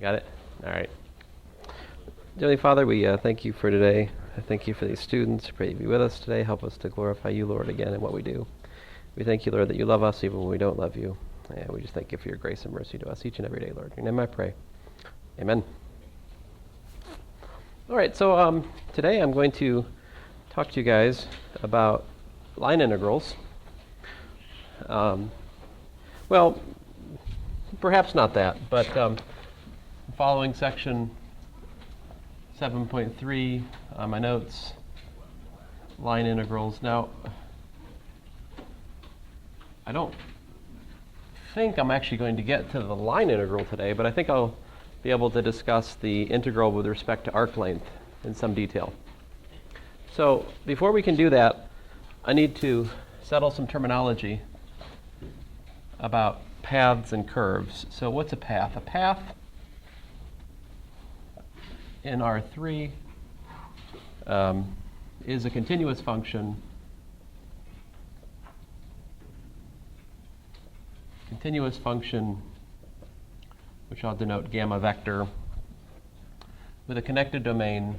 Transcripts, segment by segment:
Got it? All right. Heavenly Father, we thank you for today. I thank you for these students. Pray you be with us today. Help us to glorify you, Lord, again in what we do. We thank you, Lord, that you love us even when we don't love you. And we just thank you for your grace and mercy to us each and every day, Lord. In your name I pray. Amen. All right, so today I'm going to talk to you guys about line integrals. Well, perhaps not that, but following section 7.3 on my notes, line integrals. Now, I don't think I'm actually going to get to the line integral today, but I think I'll be able to discuss the integral with respect to arc length in some detail. So before we can do that, I need to settle some terminology about paths and curves. So what's a path? A path in R3 is a continuous function which I'll denote gamma vector with a connected domain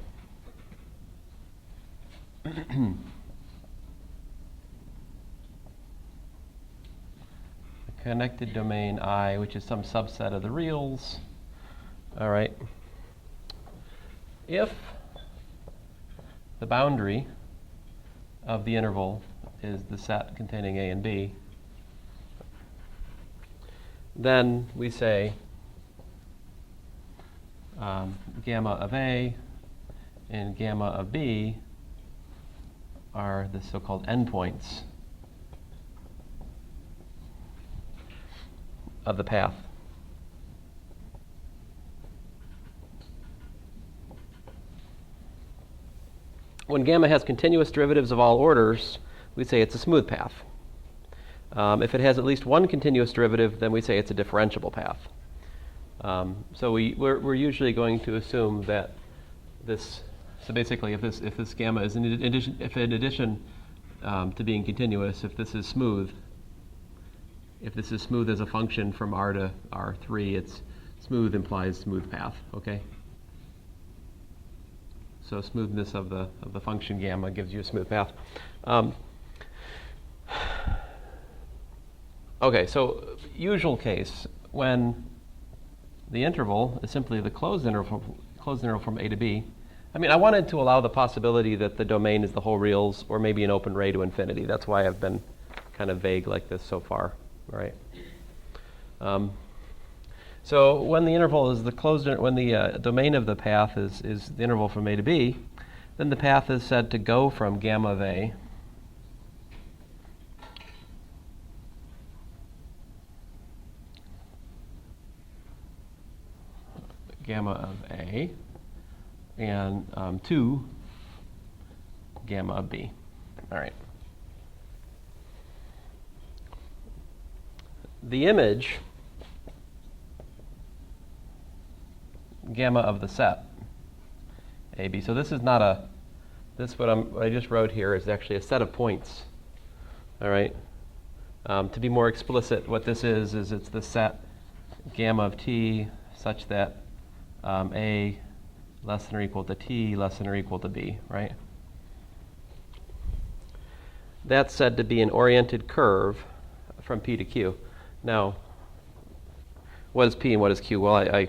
I, which is some subset of the reals. All right. If the boundary of the interval is the set containing A and B, then we say gamma of A and gamma of B are the so-called endpoints of the path. When gamma has continuous derivatives of all orders, we say it's a smooth path. If it has at least one continuous derivative, then we say it's a differentiable path. So we're usually going to assume that this. So basically, if this gamma is in addition to being continuous, if this is smooth as a function from R to R3, it's smooth implies smooth path. Okay. So smoothness of the function gamma gives you a smooth path. Okay, so usual case when the interval is simply the closed interval from A to B. I mean, I wanted to allow the possibility that the domain is the whole reals or maybe an open ray to infinity. That's why I've been kind of vague like this so far. All right. So when the interval is when the domain of the path is the interval from A to B, then the path is said to go from gamma of A and to gamma of B. All right. The image gamma of the set AB. So this is not what I just wrote here is actually a set of points. All right. To be more explicit, what this is it's the set gamma of T such that A less than or equal to T less than or equal to B, right? That's said to be an oriented curve from P to Q. Now, what is P and what is Q? Well,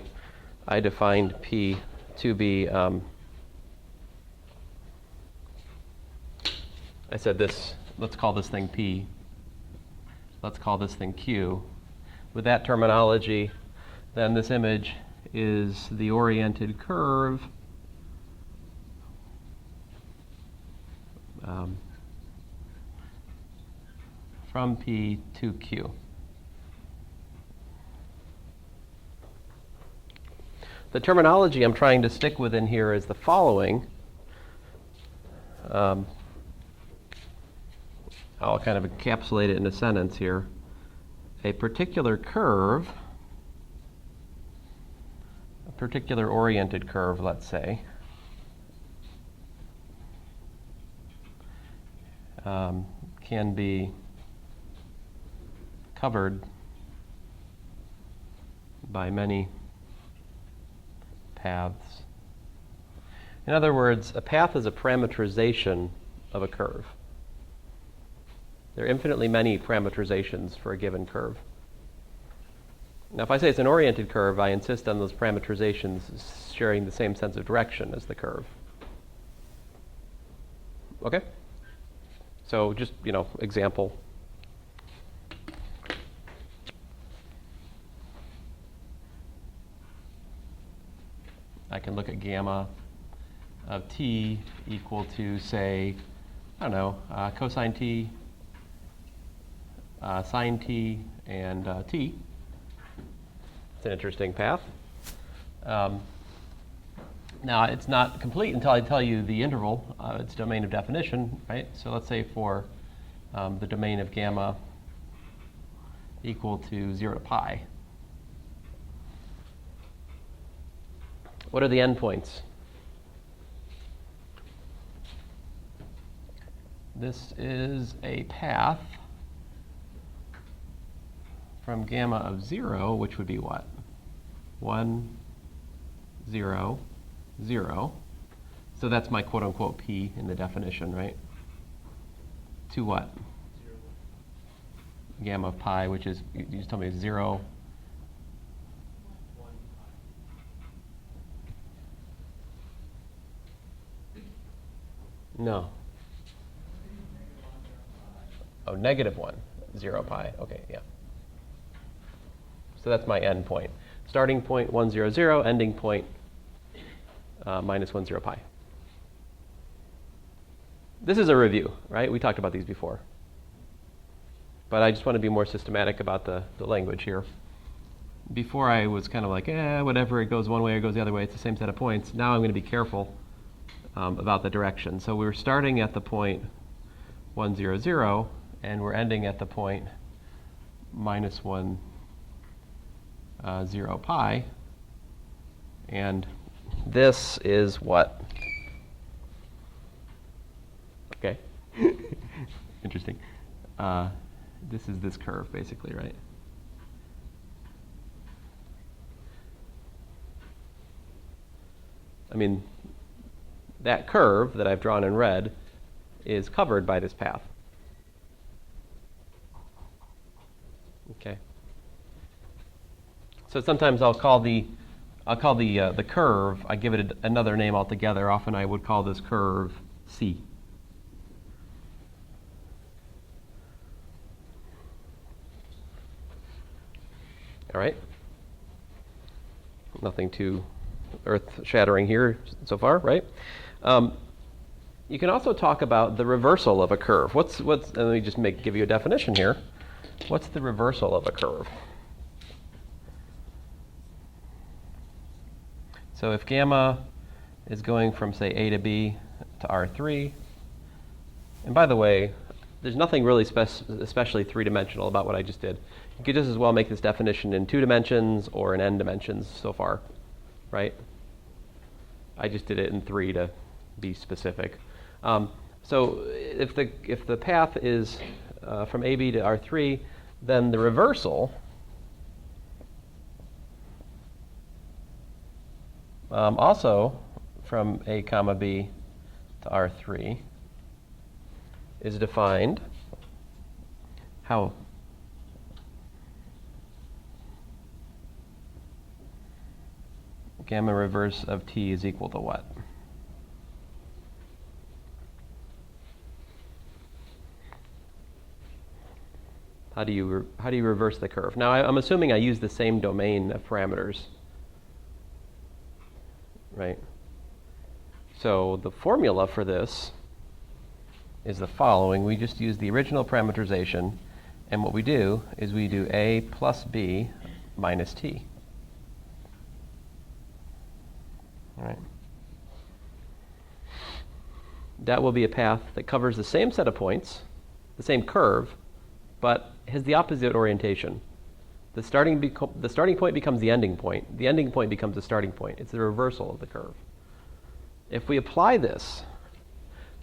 I defined P to be, I said this, let's call this thing P. Let's call this thing Q. With that terminology, then this image is the oriented curve from P to Q. The terminology I'm trying to stick with in here is the following. I'll kind of encapsulate it in a sentence here. A particular curve, a particular oriented curve, let's say, can be covered by many paths. In other words, a path is a parameterization of a curve. There are infinitely many parameterizations for a given curve. Now, if I say it's an oriented curve, I insist on those parameterizations sharing the same sense of direction as the curve. Okay? So just, example. I can look at gamma of t equal to, say, cosine t, sine t, and t. It's an interesting path. Now, it's not complete until I tell you the interval, its domain of definition, right? So let's say for the domain of gamma equal to 0 to pi. What are the endpoints? This is a path from gamma of 0, which would be what? 1, 0, 0. So that's my quote-unquote p in the definition, right? To what? 0. Gamma of pi, which is, you just told me, 0. 1 pi. No. Oh, -1, 0 pi. Okay, yeah. So that's my end point. Starting point 1, 0, 0, ending point -1, 0 pi. This is a review, right? We talked about these before. But I just want to be more systematic about the language here. Before I was kind of like, whatever, it goes one way or it goes the other way, it's the same set of points. Now I'm going to be careful about the direction. So we're starting at the point 1, 0, 0, and we're ending at the point -1, 0 pi. And this is what? Okay. Interesting. This is this curve, basically, right? I mean, that curve that I've drawn in red is covered by this path. Okay. So sometimes I'll call the curve, I give it another name altogether. Often I would call this curve C. All right. Nothing too earth-shattering here so far, right? You can also talk about the reversal of a curve. Let me just give you a definition here. What's the reversal of a curve? So if gamma is going from, say, A to B to R3, and by the way, there's nothing really especially three-dimensional about what I just did. You could just as well make this definition in 2 dimensions or in n dimensions so far, right? I just did it in 3 to be specific. So if the path is from AB to R3, then the reversal also from A comma B to R3 is defined how? Gamma reverse of t is equal to what? How do you reverse the curve? Now I'm assuming I use the same domain of parameters, right? So the formula for this is the following. We just use the original parameterization, and what we do is we do a plus b minus t. All right. That will be a path that covers the same set of points, the same curve, but has the opposite orientation. The starting point becomes the ending point. The ending point becomes the starting point. It's the reversal of the curve. If we apply this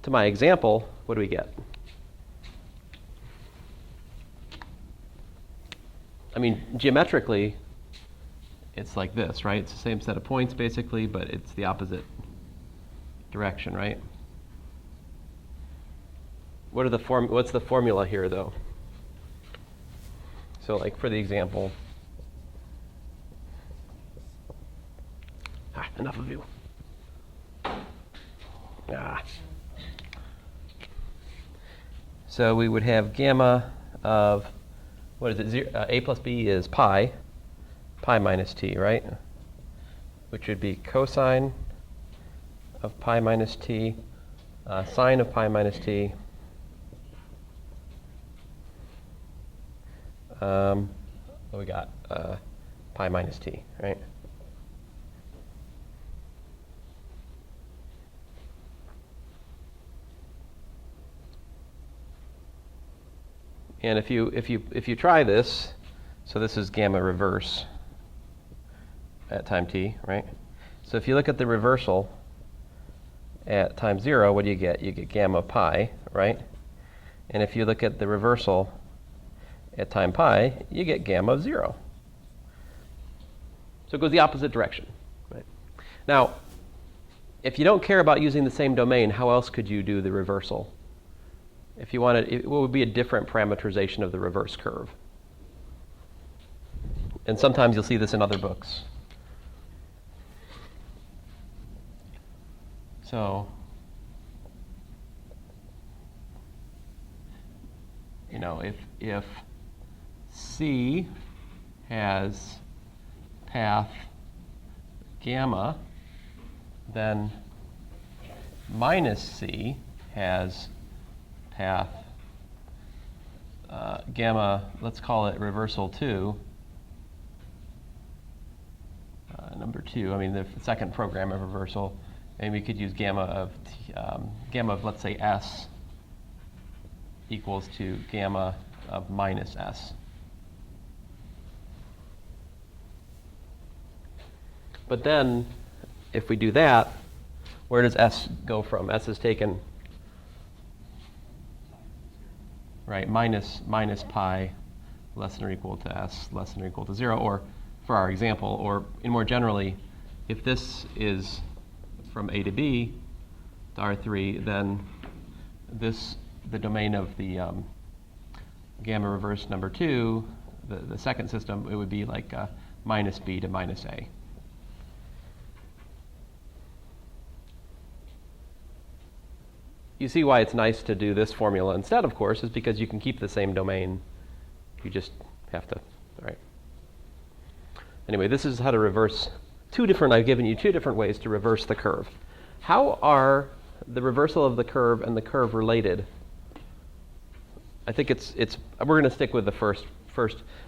to my example, what do we get? I mean, geometrically, it's like this, right? It's the same set of points basically, but it's the opposite direction, right? What's the formula here, though? So, like for the example, enough of you. So we would have gamma of, what is it? A plus b is pi minus t, right? Which would be cosine of pi minus t, sine of pi minus t. What we got? Pi minus t, right? And if you try this, so this is gamma reverse at time t, right? So if you look at the reversal at time 0, what do you get? You get gamma pi, right? And if you look at the reversal at time pi, you get gamma of 0. So it goes the opposite direction, right? Now, if you don't care about using the same domain, how else could you do the reversal? If you wanted, what would be a different parametrization of the reverse curve? And sometimes you'll see this in other books. So, you know, if C has path gamma, then minus C has path gamma, let's call it reversal 2, number 2. I mean, the second program of reversal, and we could use gamma of let's say S equals to gamma of minus S. But then, if we do that, where does S go from? S is taken, right, minus pi less than or equal to S less than or equal to 0, or for our example, or in more generally, if this is from A to B to R3, then the domain of the gamma reverse number 2, the second system, it would be like minus B to minus A. You see why it's nice to do this formula instead, of course, is because you can keep the same domain. You just have to, all right. Anyway, this is how to reverse I've given you two different ways to reverse the curve. How are the reversal of the curve and the curve related? I think we're going to stick with the first.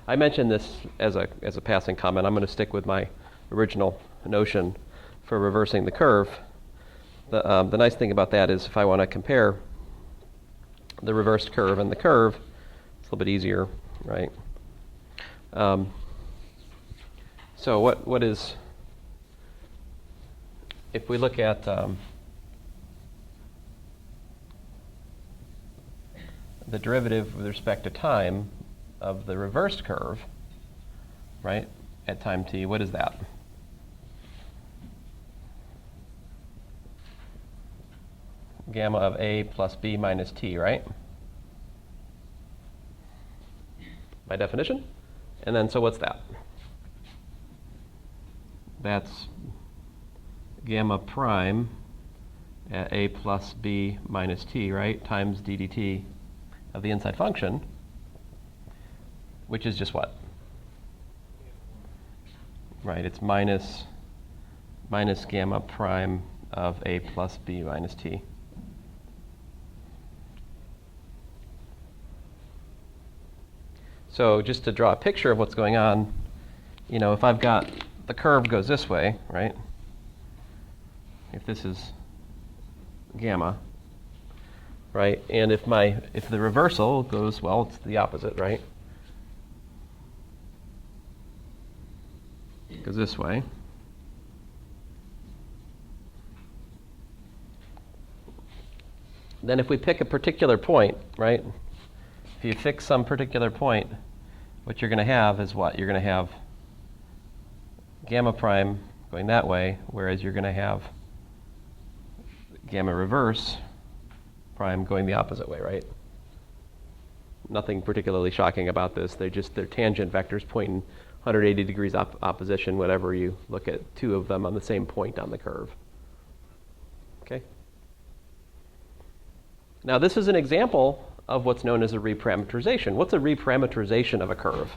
I mentioned this as a passing comment. I'm going to stick with my original notion for reversing the curve. The nice thing about that is if I want to compare the reversed curve and the curve, it's a little bit easier, right? So what is, if we look at the derivative with respect to time of the reversed curve, right, at time t, what is that? Gamma of A plus B minus T, right? By definition. And then, so what's that? That's gamma prime at A plus B minus T, right? Times d dt of the inside function, which is just what? Right, it's minus gamma prime of A plus B minus T. So just to draw a picture of what's going on, you know, if I've got the curve goes this way, right? If this is gamma, right? And if the reversal goes, well, it's the opposite, right? It goes this way. Then if we pick a particular point, right? If you fix some particular point, what you're going to have is what? You're going to have gamma prime going that way, whereas you're going to have gamma reverse prime going the opposite way, right? Nothing particularly shocking about this. They're tangent vectors pointing 180 degrees opposition whenever you look at two of them on the same point on the curve. Okay? Now this is an example of what's known as a reparametrization. What's a reparametrization of a curve?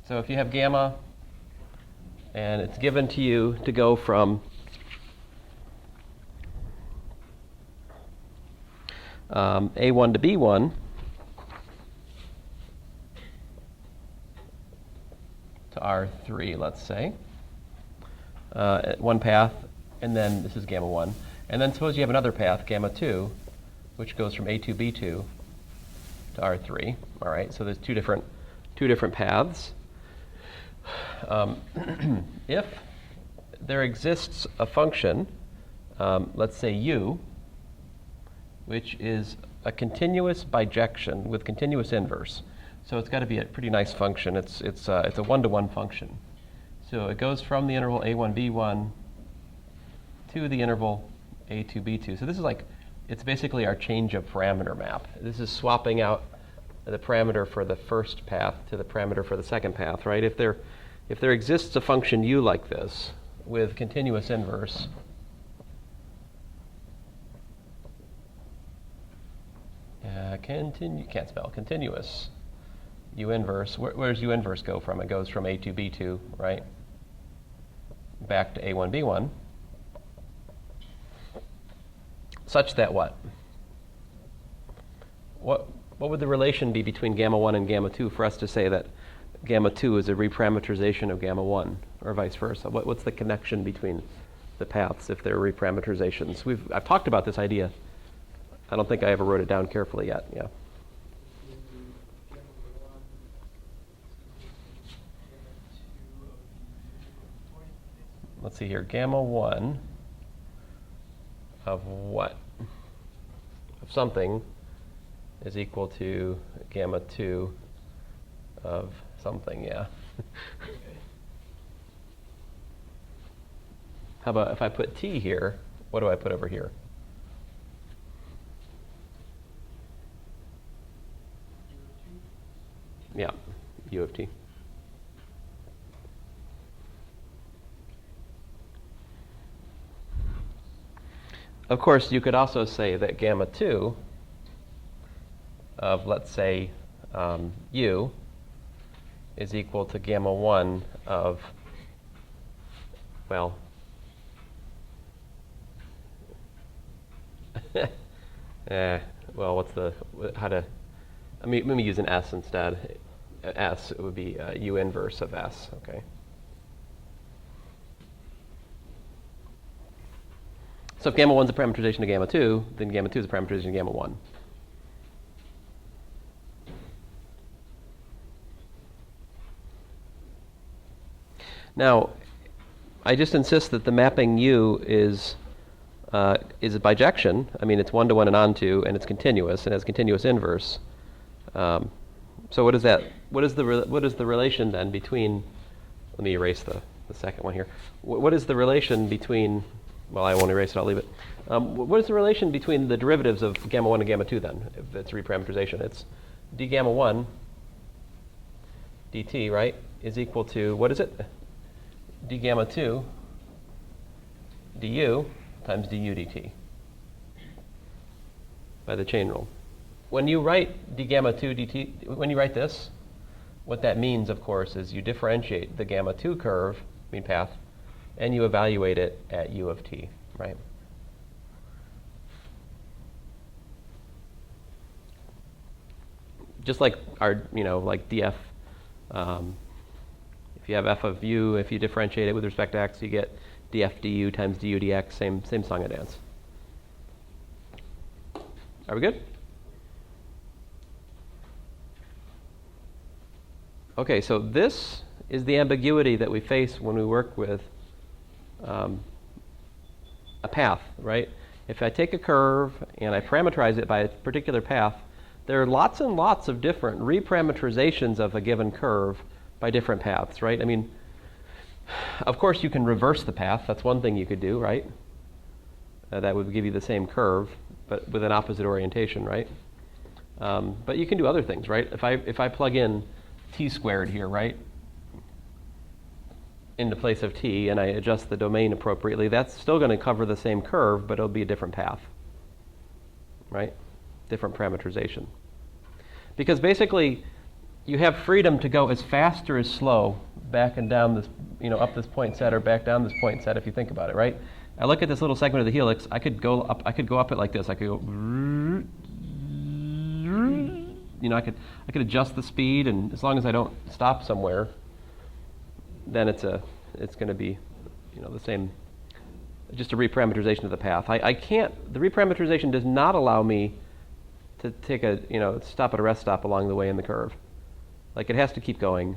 So if you have gamma and it's given to you to go from A1 to B1 to R3, let's say, at one path, and then this is gamma 1. And then suppose you have another path, gamma 2, which goes from A2, B2 to R3. All right, so there's two different paths. If there exists a function, let's say u, which is a continuous bijection with continuous inverse. So it's got to be a pretty nice function. It's a one-to-one function. So it goes from the interval a1, b1 to the interval a2, b2. So this is it's basically our change of parameter map. This is swapping out the parameter for the first path to the parameter for the second path, right? If there exists a function u like this with continuous inverse, can't spell continuous u inverse. Where does u inverse go from? It goes from a2, b2, right, back to a1, b1, such that what would the relation be between gamma 1 and gamma 2 for us to say that gamma 2 is a reparametrization of gamma 1, or vice versa? What's the connection between the paths if they're reparametrizations? I've talked about this idea. I don't think I ever wrote it down carefully yet. Yeah. Let's see here. Gamma 1 of what? Of something is equal to gamma 2 of something, yeah. How about if I put t here, what do I put over here? Yeah, u of t. Of course, you could also say that gamma 2 of, let's say, u is equal to gamma 1 of, well, well, let me use an s instead. S, it would be u inverse of s, okay? So if gamma 1 is a parameterization of gamma 2, then gamma 2 is a parameterization of gamma 1. Now, I just insist that the mapping U is a bijection. I mean, it's one-to-one and onto, and it's continuous, and has continuous inverse. So what is that? What is the relation then between? Let me erase the second one here. What is the relation between? Well, I won't erase it. I'll leave it. What is the relation between the derivatives of gamma 1 and gamma 2 then? If it's reparametrization, it's d gamma 1 dt, right, is equal to, what is it? D gamma 2 du times du dt by the chain rule. When you write d gamma 2 dt, when you write this, what that means, of course, is you differentiate the gamma 2 curve, mean path, and you evaluate it at u of t, right? Just like our, like df. If you have f of u, if you differentiate it with respect to x, you get df du times du dx, same song and dance. Are we good? Okay, so this is the ambiguity that we face when we work with a path, right? If I take a curve and I parameterize it by a particular path, there are lots and lots of different reparametrizations of a given curve by different paths, right? I mean, of course you can reverse the path. That's one thing you could do, right? That would give you the same curve, but with an opposite orientation, right? But you can do other things, right? If I plug in t squared here, right, into place of t, and I adjust the domain appropriately, that's still going to cover the same curve, but it'll be a different path, right? Different parameterization. Because basically, you have freedom to go as fast or as slow back and down this, up this point set or back down this point set if you think about it, right? I look at this little segment of the helix, I could go up it like this. I could go, I could adjust the speed, and as long as I don't stop somewhere, then it's going to be, the same, just a reparameterization of the path. I can't, the reparameterization does not allow me to take stop at a rest stop along the way in the curve. Like, it has to keep going.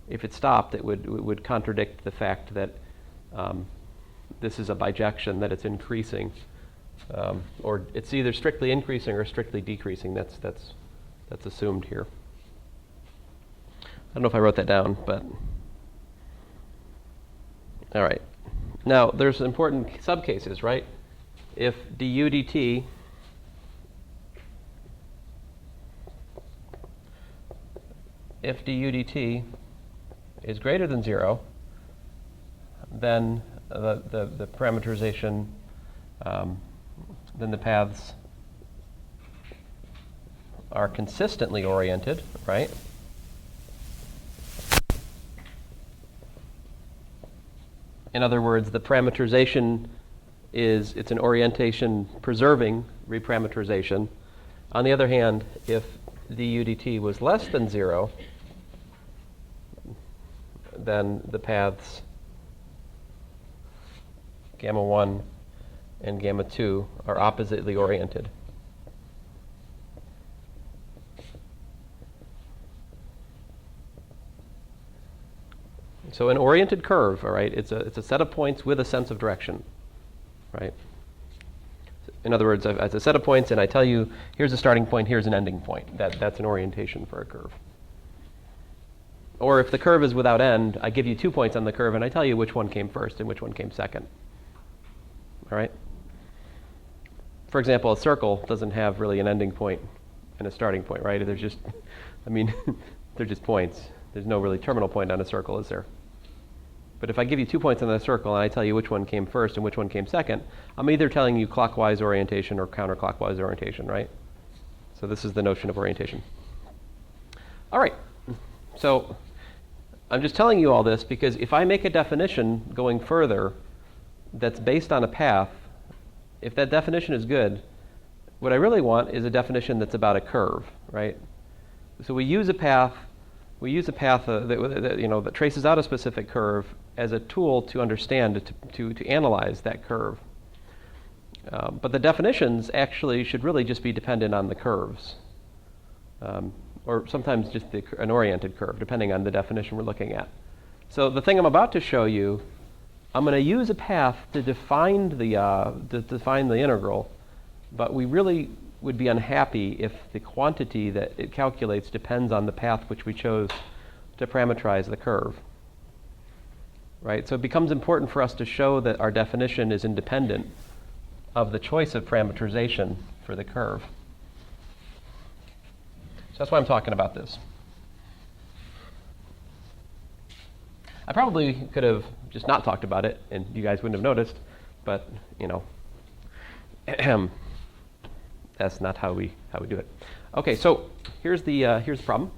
If it stopped, it would contradict the fact that this is a bijection, that it's increasing, or it's either strictly increasing or strictly decreasing. That's assumed here. I don't know if I wrote that down, but all right. Now, there's important subcases, right? If du dt is greater than 0, then the parameterization, then the paths are consistently oriented, right? In other words, the parameterization it's an orientation preserving reparameterization. On the other hand, if du dt was less than 0, then the paths gamma 1 and gamma 2 are oppositely oriented. So an oriented curve, all right, it's a set of points with a sense of direction, right? In other words, it's a set of points, and I tell you, here's a starting point, here's an ending point. That's an orientation for a curve. Or if the curve is without end, I give you 2 points on the curve, and I tell you which one came first and which one came second. All right? For example, a circle doesn't have really an ending point and a starting point, right? They're just, they're just points. There's no really terminal point on a circle, is there? But if I give you 2 points on the circle and I tell you which one came first and which one came second, I'm either telling you clockwise orientation or counterclockwise orientation, right? So this is the notion of orientation. All right. So I'm just telling you all this because if I make a definition going further that's based on a path, if that definition is good, what I really want is a definition that's about a curve, right? So we use a path that traces out a specific curve as a tool to understand, to analyze that curve. But the definitions actually should really just be dependent on the curves, or sometimes just an oriented curve, depending on the definition we're looking at. So the thing I'm about to show you, I'm going to use a path to define the integral, but we really would be unhappy if the quantity that it calculates depends on the path which we chose to parameterize the curve. Right? So it becomes important for us to show that our definition is independent of the choice of parameterization for the curve. So that's why I'm talking about this. I probably could have just not talked about it, and you guys wouldn't have noticed, but that's not how we do it. Okay, so here's the problem,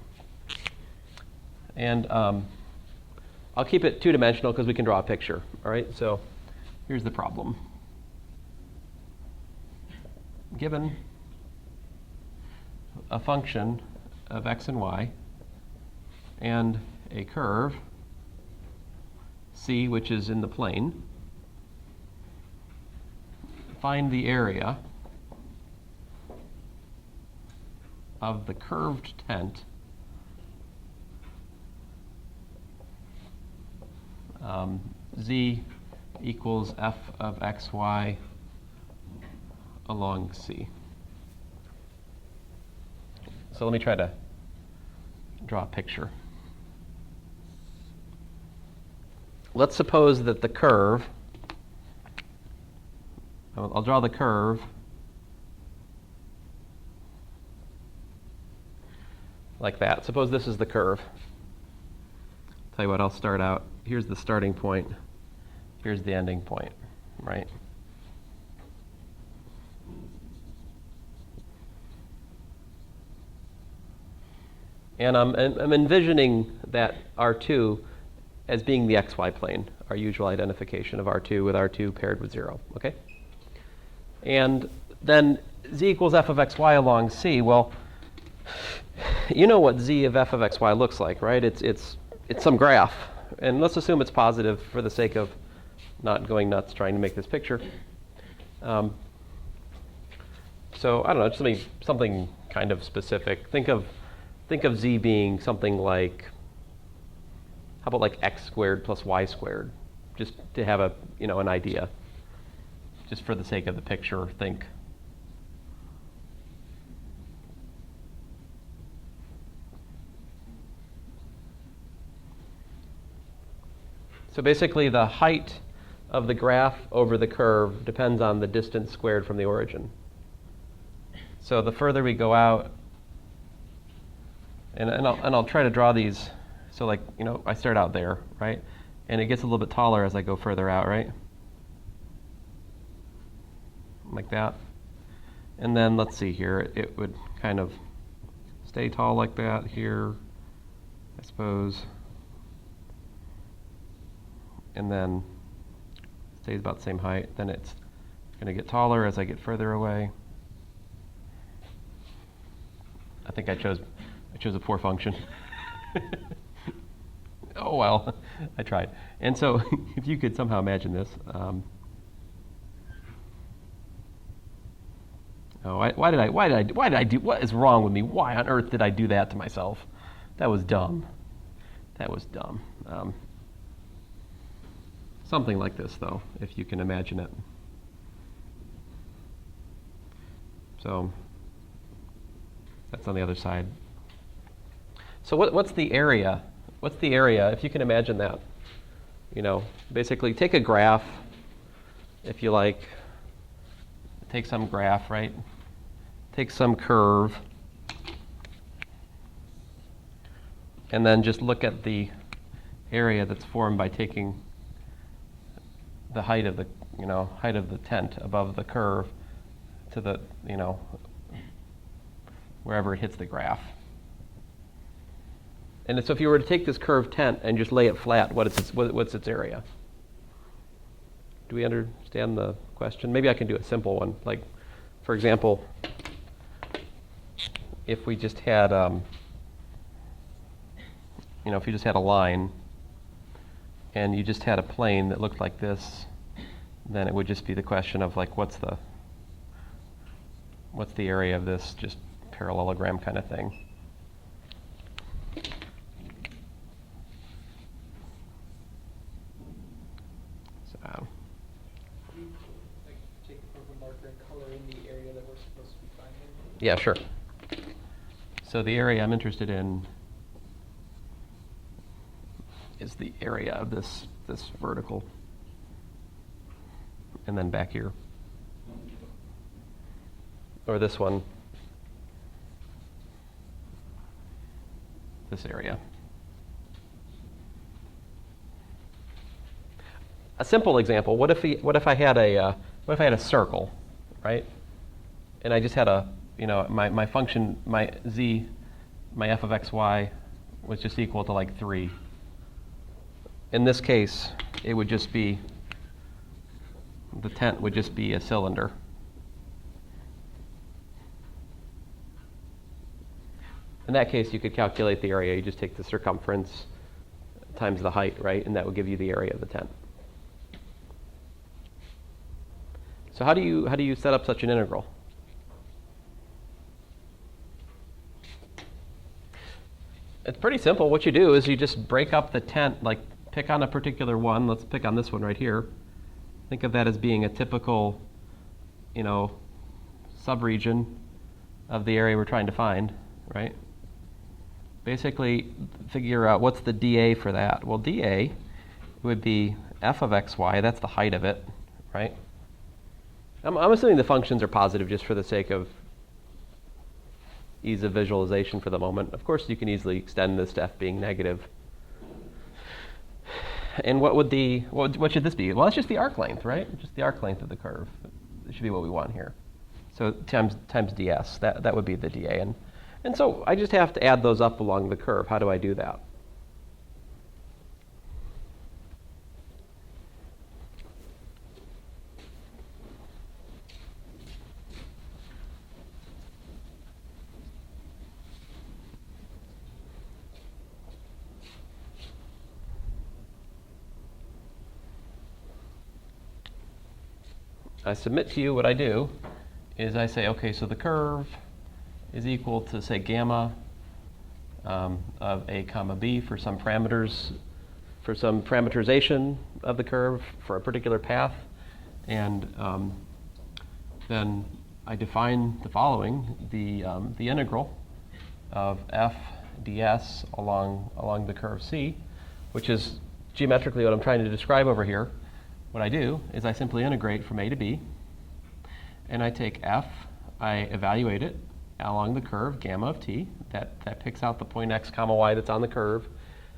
and I'll keep it two-dimensional because we can draw a picture. All right, so here's the problem. Given a function of x and y and a curve C, which is in the plane, find the area of the curved tent z equals f of xy along C. So let me try to draw a picture. Let's suppose that the curve, I'll draw the curve like that. Suppose this is the curve. Tell you what, I'll start out. Here's the starting point. Here's the ending point, right? And I'm envisioning that R2 as being the xy plane, our usual identification of R2 with R2 paired with 0, okay? And then z equals f of xy along C. Well, you know what z of f of xy looks like, right? It's some graph. And let's assume it's positive for the sake of not going nuts trying to make this picture. So I don't know, just something kind of specific. Think of z being something like, how about like x squared plus y squared, just to have an idea. Just for the sake of the picture, think. So basically the height of the graph over the curve depends on the distance squared from the origin. So the further we go out, and I'll try to draw these, so like, I start out there, right? And it gets a little bit taller as I go further out, right? Like that. And then let's see here, it would kind of stay tall like that here, I suppose. And then stays about the same height. Then it's going to get taller as I get further away. I think I chose a poor function. Oh well, I tried. And so, if you could somehow imagine this. Why did I do? What is wrong with me? Why on earth did I do that to myself? That was dumb. That was dumb. Something like this, though, if you can imagine it. So that's on the other side. So what's the area? What's the area, if you can imagine that? Basically take a graph, if you like. Take some graph, right? Take some curve. And then just look at the area that's formed by taking the height of the tent above the curve to the, wherever it hits the graph. And so if you were to take this curved tent and just lay it flat, what's its area? Do we understand the question? Maybe I can do a simple one. Like, for example, if we just had, if you just had a line and you just had a plane that looked like this, then it would just be the question of like, what's the area of this just parallelogram kind of thing. So, take the purple marker and color in the area that we're supposed to be finding. Yeah, sure. So the area I'm interested in is the area of this vertical, and then back here, or this one, this area. A simple example: what if I had a circle, right? And I just had my function, my z, my f of xy was just equal to like 3. In this case, it would just be, the tent would just be a cylinder. In that case, you could calculate the area. You just take the circumference times the height, right? And that would give you the area of the tent. So how do you set up such an integral? It's pretty simple. What you do is you just break up the tent, like pick on a particular one. Let's pick on this one right here. Think of that as being a typical, subregion of the area we're trying to find, right? Basically, figure out what's the dA for that. Well, dA would be f of xy. That's the height of it, right? I'm assuming the functions are positive just for the sake of ease of visualization for the moment. Of course, you can easily extend this to f being negative. And what should this be? Well, it's just the arc length, right? Just the arc length of the curve. It should be what we want here. So times ds, that would be the dA. And so I just have to add those up along the curve. How do I do that? I submit to you what I do is I say, okay, so the curve is equal to, say, gamma of a comma b for some parameters, for some parameterization of the curve for a particular path. And then I define the following, the integral of f ds along the curve c, which is geometrically what I'm trying to describe over here. What I do is I simply integrate from a to b, and I take f, I evaluate it along the curve, gamma of t, that picks out the point x comma y that's on the curve.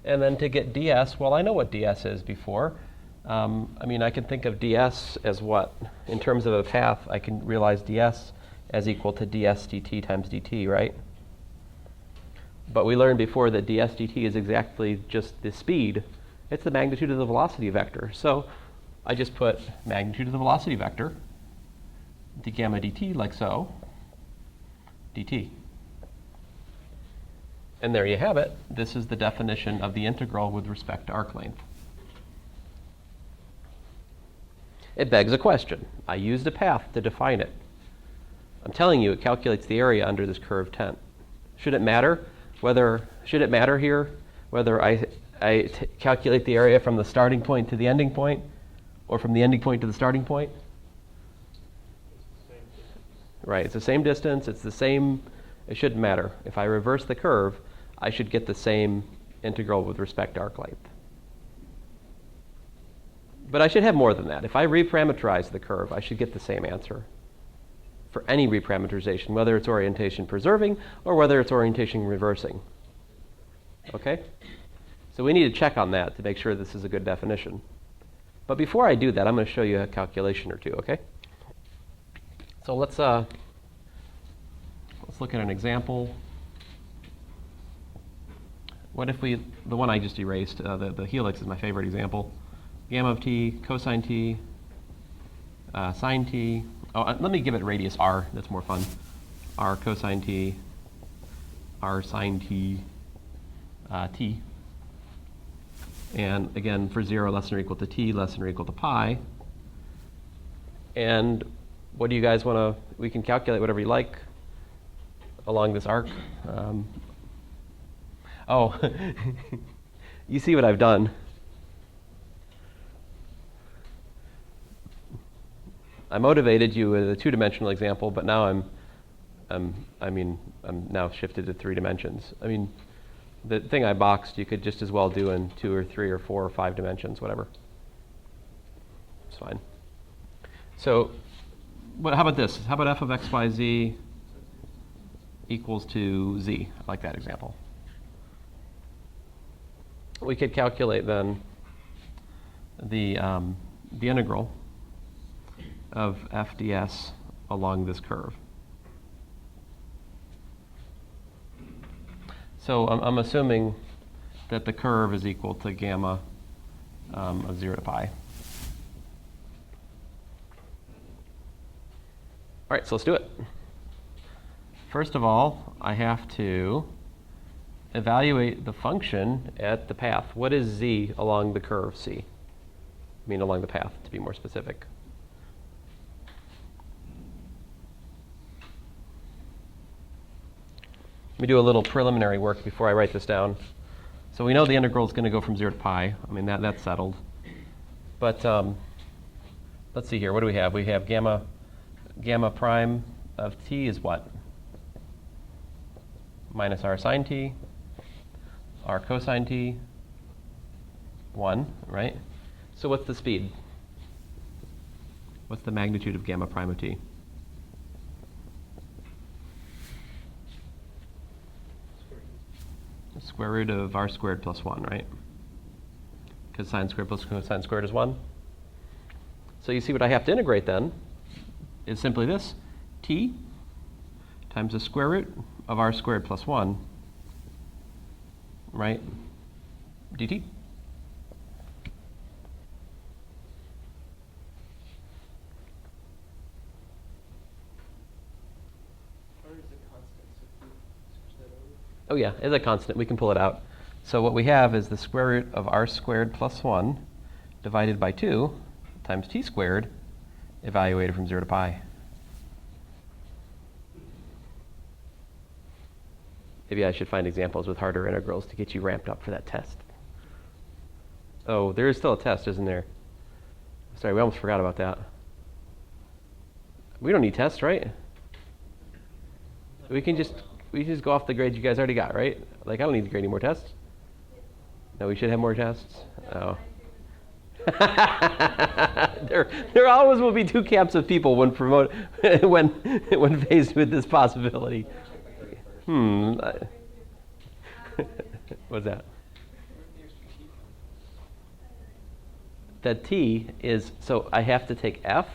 And then to get ds, well, I know what ds is before. I can think of ds as what? In terms of a path, I can realize ds as equal to ds dt times dt, right? But we learned before that ds dt is exactly just the speed. It's the magnitude of the velocity vector. So I just put magnitude of the velocity vector, d gamma dt, like so, dt. And there you have it. This is the definition of the integral with respect to arc length. It begs a question. I used a path to define it. I'm telling you, it calculates the area under this curved tent. Should it matter here whether I calculate the area from the starting point to the ending point, or from the ending point to the starting point? Right, it's the same distance, it's the same, it shouldn't matter. If I reverse the curve, I should get the same integral with respect to arc length. But I should have more than that. If I reparameterize the curve, I should get the same answer for any reparameterization, whether it's orientation preserving or whether it's orientation reversing. Okay? So we need to check on that to make sure this is a good definition. But before I do that, I'm going to show you a calculation or two, okay? So let's look at an example. What if the one I just erased, the helix is my favorite example. Gamma of t, cosine t, sine t. Oh, let me give it radius r, that's more fun. R cosine t, r sine t, t. And again, for 0 less than or equal to t, less than or equal to pi. And what do you guys want to, we can calculate whatever you like along this arc. You see what I've done. I motivated you with a 2-dimensional example, but now I'm now shifted to 3 dimensions. The thing I boxed, you could just as well do in 2 or 3 or 4 or 5 dimensions, whatever. It's fine. So, how about this? How about f of x, y, z equals to z? I like that example. We could calculate then the integral of f ds along this curve. So I'm assuming that the curve is equal to gamma of 0 to pi. All right, so let's do it. First of all, I have to evaluate the function at the path. What is z along the curve c? Along the path, to be more specific. Let me do a little preliminary work before I write this down. So we know the integral is going to go from 0 to pi. That's settled. But let's see here. What do we have? We have gamma prime of t is what? Minus r sine t, r cosine t, 1, right? So what's the speed? What's the magnitude of gamma prime of t? Square root of r squared plus 1, right? Because sine squared plus cosine squared is 1. So you see what I have to integrate then is simply this. T times the square root of r squared plus 1, right, dt. R is a constant, so if you switch that over. Oh yeah, it's a constant. We can pull it out. So what we have is the square root of r squared plus 1 divided by 2 times t squared evaluated from 0 to pi. Maybe I should find examples with harder integrals to get you ramped up for that test. Oh, there is still a test, isn't there? Sorry, we almost forgot about that. We don't need tests, right? We can just go off the grades you guys already got, right? Like, I don't need to grade any more tests. No, we should have more tests. Oh. there always will be two camps of people when when faced with this possibility. What's that? That t is, so I have to take f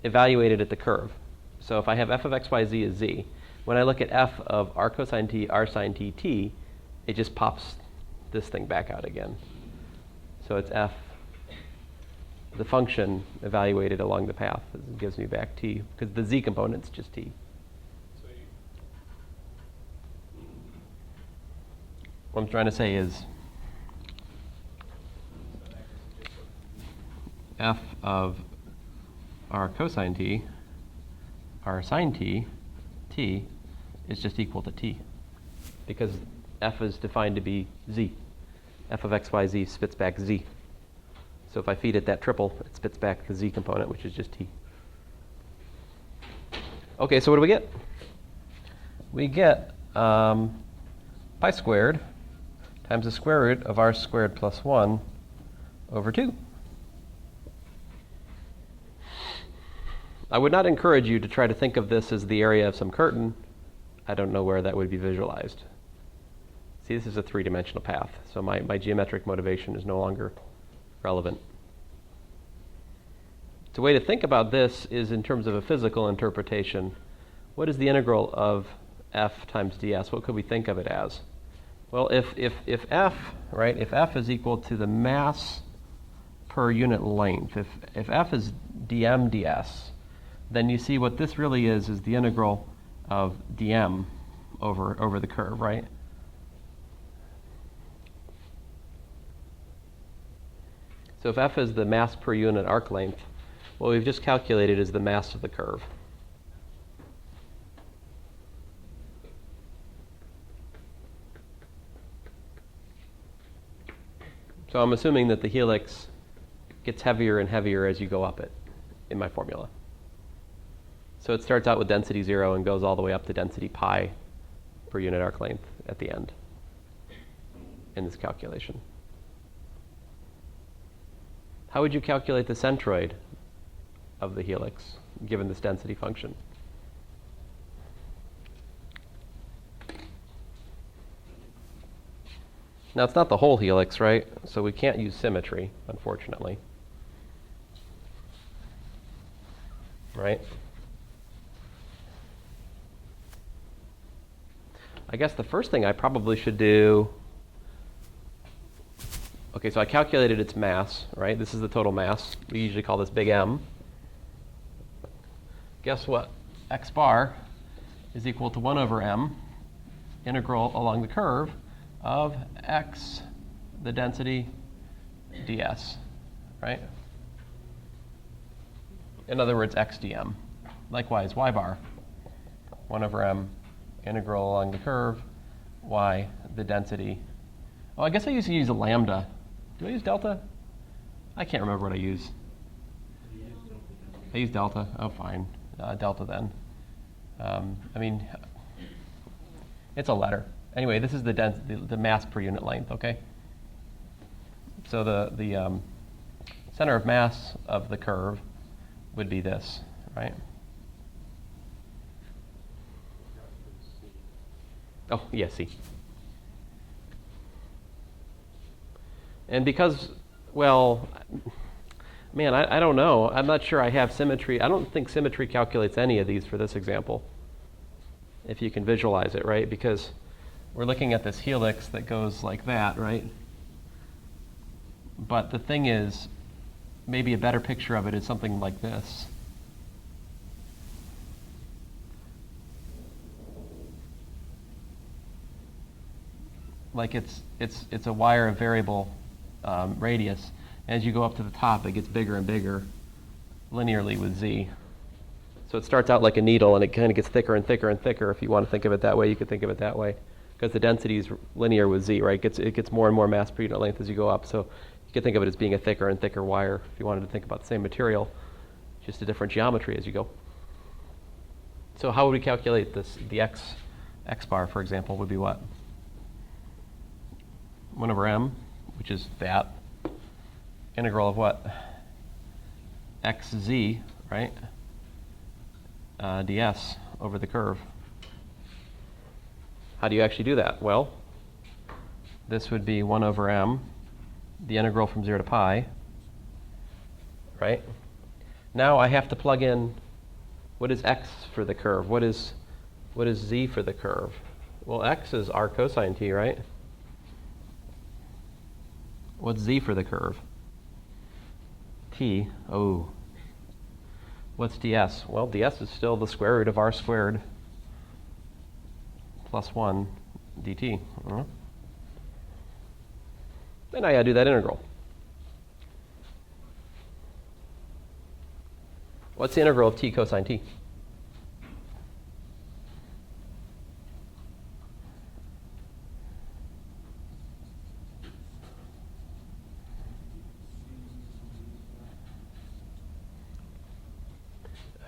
evaluated at the curve. So if I have f of x, y, z is z, when I look at f of r cosine t, r sine t, t, it just pops this thing back out again. So it's f, the function evaluated along the path. It gives me back t, because the z component's just t. What I'm trying to say is f of r cosine t, r sine t, t is just equal to t, because f is defined to be z. F of x, y, z spits back z. So if I feed it that triple, it spits back the z component, which is just t. Okay, so what do we get? We get pi squared times the square root of r squared plus 1 over 2. I would not encourage you to try to think of this as the area of some curtain. I don't know where that would be visualized. See, this is a three-dimensional path, so my geometric motivation is no longer relevant. The way to think about this is in terms of a physical interpretation. What is the integral of f times ds? What could we think of it as? Well, if f, right, if f is equal to the mass per unit length, if f is dm ds, then you see what this really is the integral of dm over the curve, right? So if f is the mass per unit arc length, what we've just calculated is the mass of the curve. So I'm assuming that the helix gets heavier and heavier as you go up it in my formula. So it starts out with density 0 and goes all the way up to density pi per unit arc length at the end in this calculation. How would you calculate the centroid of the helix given this density function? Now, it's not the whole helix, right? So we can't use symmetry, unfortunately. Right? I guess the first thing I probably should do, okay, so I calculated its mass, right? This is the total mass. We usually call this big M. Guess what? X bar is equal to 1 over m, integral along the curve of x, the density, ds, right? In other words, x dm. Likewise, y bar, 1 over m, integral along the curve, y, the density. Oh, I guess I used to use a lambda. Do I use delta? I can't remember what I use. I use delta. Oh, fine. Delta then. I mean, it's a letter. Anyway, this is the mass per unit length, okay? So the center of mass of the curve would be this, right? Oh, yeah, C. And because, well, man, I don't know. I'm not sure I have symmetry. I don't think symmetry calculates any of these for this example, if you can visualize it, right? Because we're looking at this helix that goes like that, right? But the thing is, maybe a better picture of it is something like this. Like it's a wire of variable radius. As you go up to the top, it gets bigger and bigger linearly with z. So it starts out like a needle, and it kind of gets thicker and thicker and thicker. If you want to think of it that way, you could think of it that way. Because the density is linear with z, right? It gets more and more mass per unit length as you go up. So you could think of it as being a thicker and thicker wire if you wanted to think about the same material, just a different geometry as you go. So how would we calculate this? The x bar, for example, would be what? 1 over m, which is that. Integral of what? xz, right? ds over the curve. How do you actually do that? Well, this would be 1 over m, the integral from 0 to pi, right? Now I have to plug in, what is x for the curve? What is z for the curve? Well, x is r cosine t, right? What's z for the curve? T. Oh. What's ds? Well, ds is still the square root of r squared plus 1 dt. And now I gotta do that integral. What's the integral of t cosine t?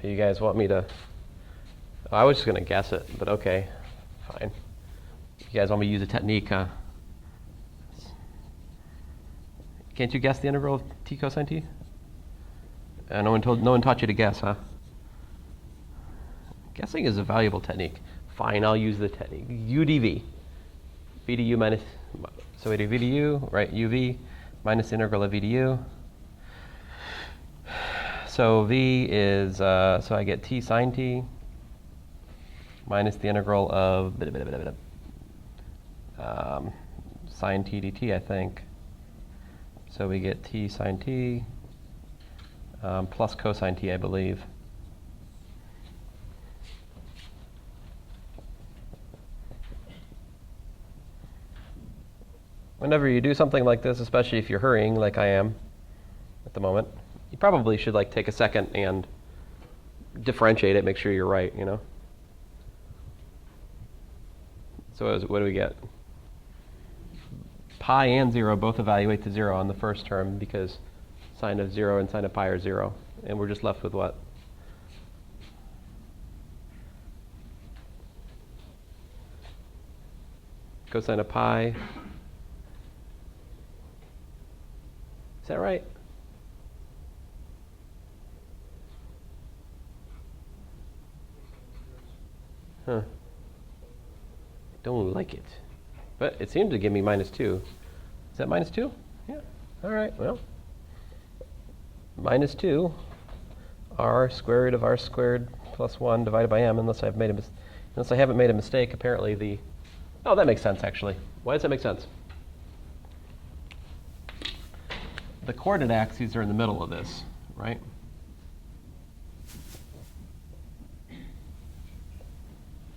You guys want me to? I was just going to guess it, but okay, fine. You guys want me to use a technique, huh? Can't you guess the integral of t cosine t? No one taught you to guess, huh? Guessing is a valuable technique. Fine, I'll use the technique. u dv. v du minus, so we do v du, right, uv, minus the integral of v du. So v is, so I get t sine t minus the integral of sine t dt, I think. So we get t sine t plus cosine t, I believe. Whenever you do something like this, especially if you're hurrying like I am at the moment, you probably should like take a second and differentiate it, make sure you're right, you know? So what do we get? Pi and 0 both evaluate to 0 on the first term because sine of 0 and sine of pi are 0. And we're just left with what? Cosine of pi. Is that right? Huh. Don't like it. But it seems to give me minus 2. Is that minus 2? Yeah. All right, well. Minus 2 r square root of r squared plus 1 divided by m, unless I haven't made a mistake, apparently the... Oh, that makes sense, actually. Why does that make sense? The coordinate axes are in the middle of this, right?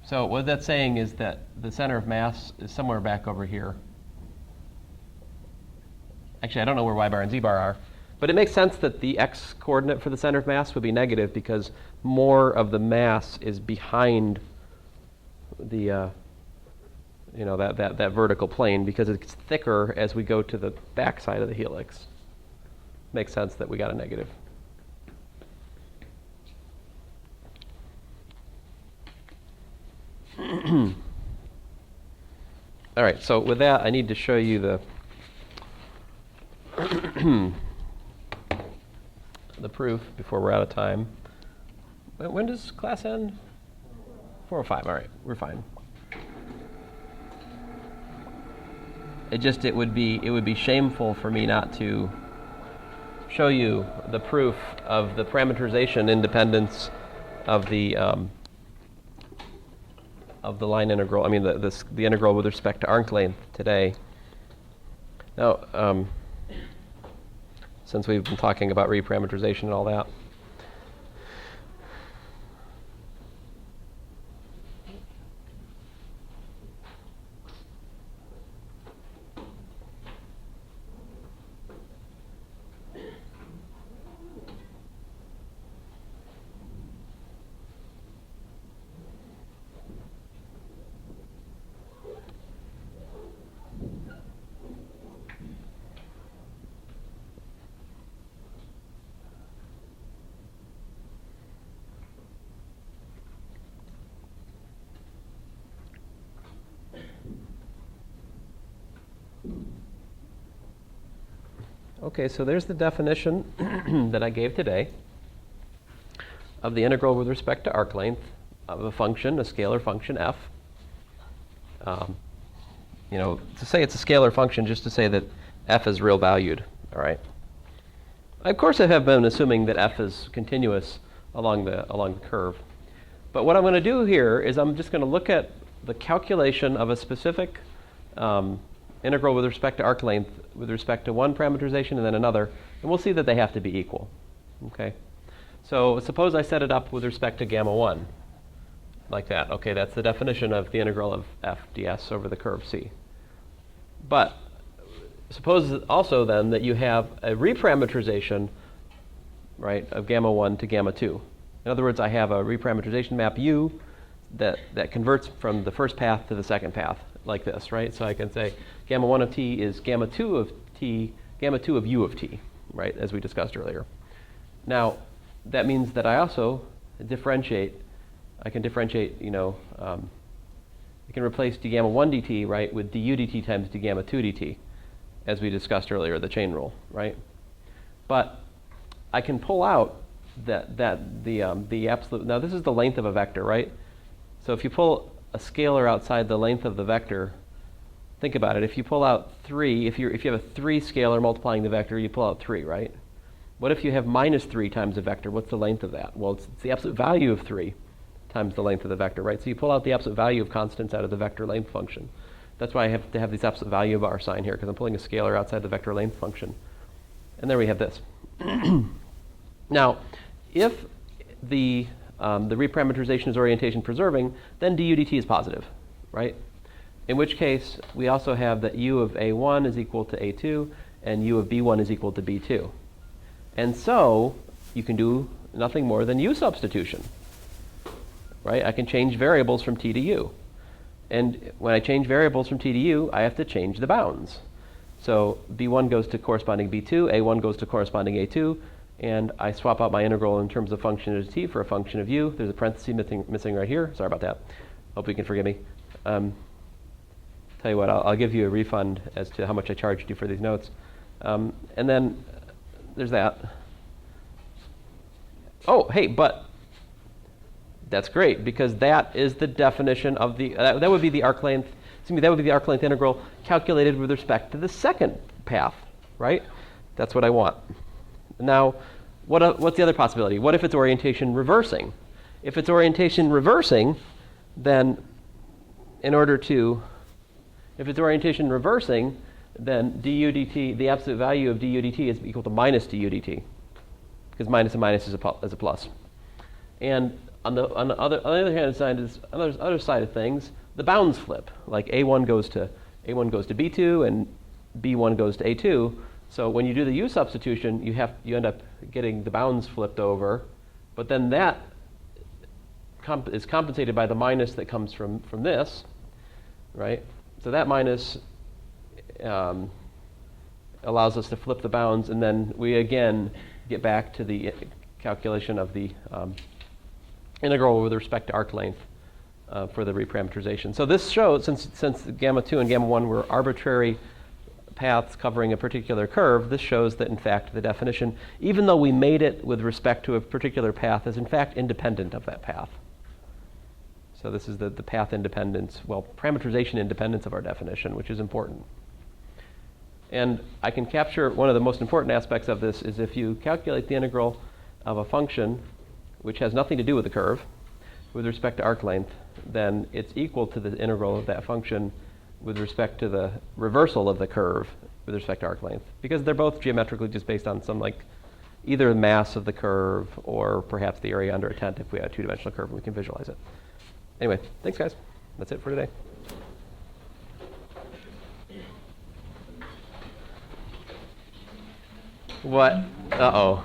So what that's saying is that the center of mass is somewhere back over here. Actually, I don't know where y bar and z bar are, but it makes sense that the x coordinate for the center of mass would be negative because more of the mass is behind the that vertical plane because it's thicker as we go to the back side of the helix. Makes sense that we got a negative. All right, so with that, I need to show you the the proof before we're out of time. When does class end? 4:05. All right, we're fine. It would be shameful for me not to show you the proof of the parameterization independence of the line integral. I mean the integral with respect to arc length today. Now, since we've been talking about reparametrization and all that. Okay, so there's the definition that I gave today of the integral with respect to arc length of a function, a scalar function f. To say it's a scalar function, just to say that f is real valued. All right. Of course, I have been assuming that f is continuous along the curve, but what I'm going to do here is I'm just going to look at the calculation of a specific integral with respect to arc length with respect to one parameterization and then another, and we'll see that they have to be equal. Okay, so suppose I set it up with respect to gamma 1, like that. Okay, that's the definition of the integral of f ds over the curve C. But suppose also then that you have a reparametrization, right, of gamma 1 to gamma 2. In other words, I have a reparametrization map U that converts from the first path to the second path, like this, right? So I can say gamma 1 of t is gamma 2 of t, gamma 2 of u of t, right, as we discussed earlier. Now, that means that I also differentiate. I can differentiate, I can replace d gamma 1 dt, right, with du dt times d gamma 2 dt, as we discussed earlier, the chain rule, right? But I can pull out the absolute. Now, this is the length of a vector, right? So if you pull a scalar outside the length of the vector, think about it. If you pull out 3, if you have a 3 scalar multiplying the vector, you pull out 3, right? What if you have minus 3 times a vector? What's the length of that? Well, it's the absolute value of 3 times the length of the vector, right? So you pull out the absolute value of constants out of the vector length function. That's why I have to have this absolute value bar sign here, because I'm pulling a scalar outside the vector length function. And there we have this. Now, if the reparametrization is orientation preserving, then du dt is positive, right? In which case, we also have that u of a1 is equal to a2, and u of b1 is equal to b2. And so, you can do nothing more than u substitution, right? I can change variables from t to u. And when I change variables from t to u, I have to change the bounds. So b1 goes to corresponding b2, a1 goes to corresponding a2, and I swap out my integral in terms of function of t for a function of u. There's a parenthesis missing right here. Sorry about that. Hope you can forgive me. Tell you what, I'll give you a refund as to how much I charged you for these notes. And then there's that. Oh, hey, but that's great, because that is the definition of the, that would be the arc length, that would be the arc length integral calculated with respect to the second path, right? That's what I want. Now, what's the other possibility? What if it's orientation reversing? If it's orientation reversing, then if it's orientation reversing, then du dt, the absolute value of du dt is equal to minus du dt, because minus and minus is a plus. And on the other hand side is other side of things, the bounds flip. Like a1 goes to b2 and b1 goes to a2. So when you do the u substitution, you end up getting the bounds flipped over, but then that is compensated by the minus that comes from this, right? So that minus allows us to flip the bounds, and then we again get back to the calculation of the integral with respect to arc length for the reparametrization. So this shows, since gamma 2 and gamma 1 were arbitrary paths covering a particular curve, this shows that in fact the definition, even though we made it with respect to a particular path, is in fact independent of that path. So this is the path independence, well, parametrization independence of our definition, which is important. And I can capture one of the most important aspects of this is if you calculate the integral of a function which has nothing to do with the curve with respect to arc length, then it's equal to the integral of that function with respect to the reversal of the curve with respect to arc length, because they're both geometrically just based on some, like, either the mass of the curve or perhaps the area under a tent if we had a two-dimensional curve and we can visualize it. Anyway, thanks guys. That's it for today. What? Uh-oh.